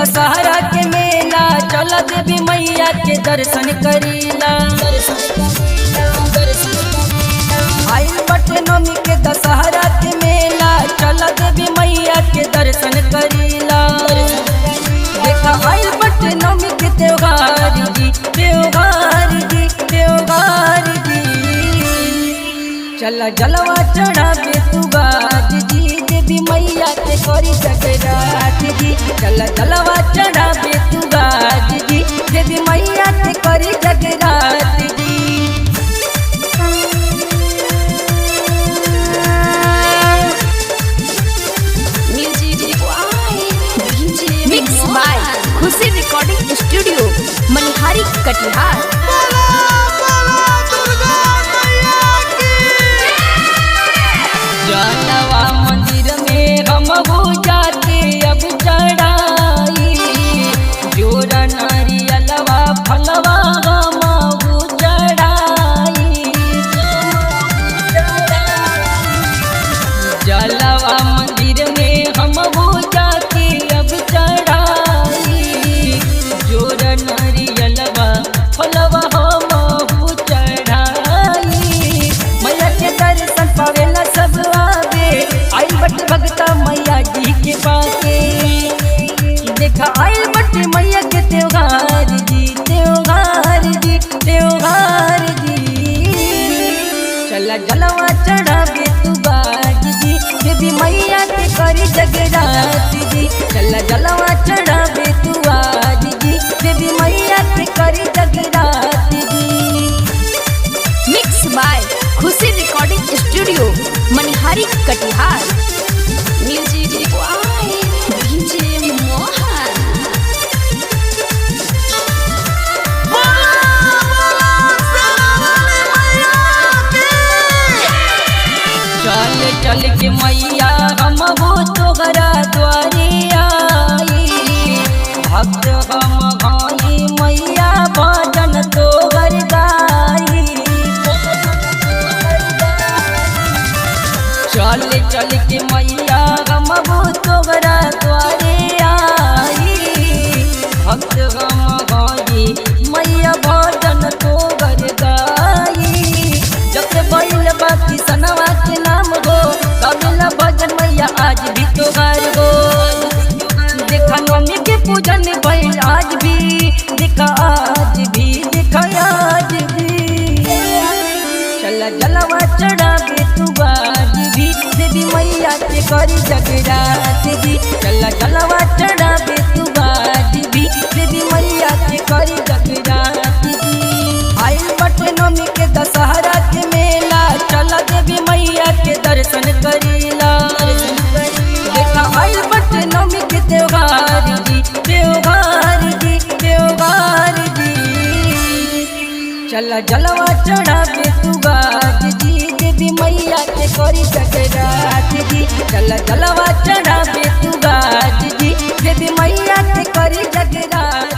दशहरा के मेला, चल देवी मैया के दर्शन करीला। आइल बटे नवमी के दशहरा के मेला, चल देवी मैया के दर्शन करीला। देखा आइल बटे नवमी के त्योहार जी, त्योहार जी, त्योहार जी। चल जलवा चढ़ावे तू बाज जी, देवी मैया के करी जगरात जी। चल जलवा चढ़ावे तू बाज जी, देवी मैया के करी जगरात जी। Mix by Khushi recording studio Manihari Katihar. जलवा मंदिर में हम हो जाते अब चढ़ाई, जोरा नारियलवा फलवा हम हो चढ़ाई। जलवा मंदिर में हम हो जाते अब चढ़ाई, जोरा नारियलवा फलवा हम हो चढ़ाई। मैया के दर्शन पावेला सब आवे, आइल बट भगता मैया जी के पाके। देखा आइल बट मैया के त्योहार जी, त्योहार जी, त्योहार जी। चला जलवा चढ़ावे तू बाज जी, देवी मैया के करी जगरात जी। चला जलवा चढ़ावे तू आज जी, देवी मैया के करी जगरात जी। Mix by Khushi recording studio Manihari Katihar. Music by DJ Mohan. चल चल के मैया हम हो तोहरा द्वारे आई, भक्त हम भाई मैया भजन तोहर गाई। चल चल के मैया हम हो तोहरा द्वारे आई, भक्त हम भाई मैया भजन तोहर गाई। जब बैल बाती सनवा के नाम हो, कबिला भजन मैया आज भी तोहार हो। देखा नवमी के पूजन भइल आज भी, देखा आज भी, देखा आज भी। चला जलवा चढ़ावे तू आज भी, देवी मैया के करी जगरात जी। चला जलवा चढ़ावे तू आज भी, देवी मैया के करी जगरात जी। आइल बटे नवमी के दशहरा के मेला, चल देवी मैया के दर्शन करीला। देखा आइल बटे नवमी के त्योहार जी, त्योहार जी, त्योहार जी। चल जलवा चढ़ावे तू बाज जी, देवी मैया के करी जगरात जी। चल जलवा चढ़ावे तू बाज जी, देवी मैया के करी जगरात।